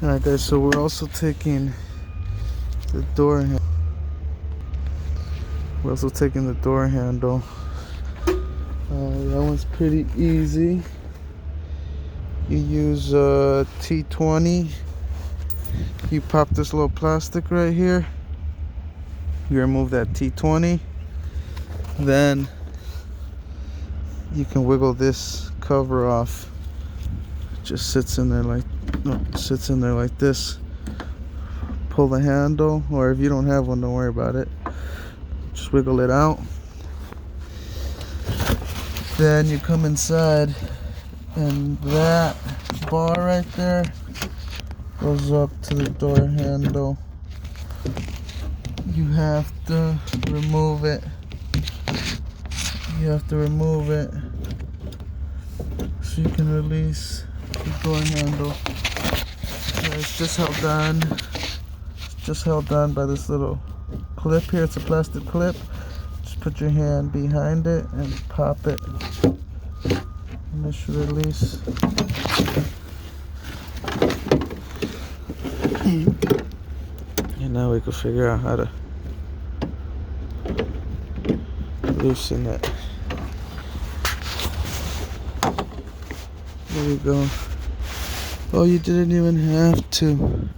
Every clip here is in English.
Alright guys, so we're also taking the door handle. We're also taking the door handle. That one's pretty easy. You use a T20. You pop this little plastic right here. You remove that T20. Then you can wiggle this cover off. It just sits in there like this. Pull the handle, or if you don't have one, don't worry about it. Just wiggle it out. Then you come inside, and that bar right there goes up to the door handle. You have to remove it. So you can release the door handle. So it's just held on. Just held on by this little clip here. It's a plastic clip. Just put your hand behind it and pop it, and it should release. And now we can figure out how to loosen it. There we go. Oh, you didn't even have to.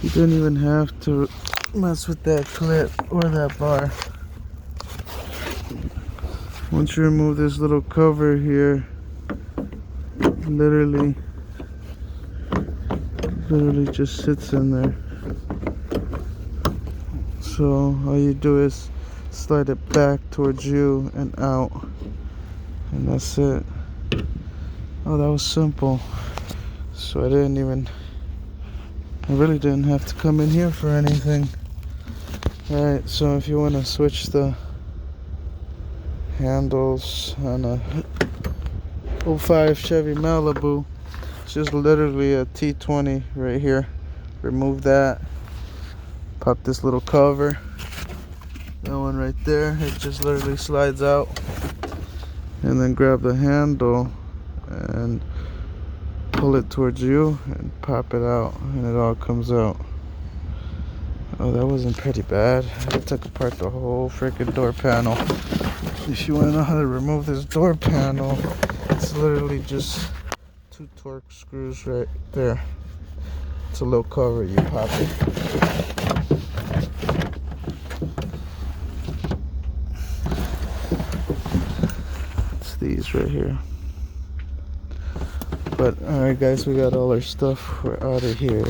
You don't even have to mess with that clip or that bar. Once you remove this little cover here, literally just sits in there. So all you do is slide it back towards you and out, and that's it. Oh, that was simple. So I really didn't have to come in here for anything. Alright, so if you want to switch the handles on a 05 Chevy Malibu, it's just literally a T20 right here. Remove that, pop this little cover, that one right there, it just literally slides out, and then grab the handle and pull it towards you and pop it out, and it all comes out. Oh, that wasn't pretty bad. I took apart the whole freaking door panel. If you want to know how to remove this door panel, it's literally just 2 torque screws right there. It's a little cover, you pop it. It's these right here. But alright guys, we got all our stuff. We're out of here.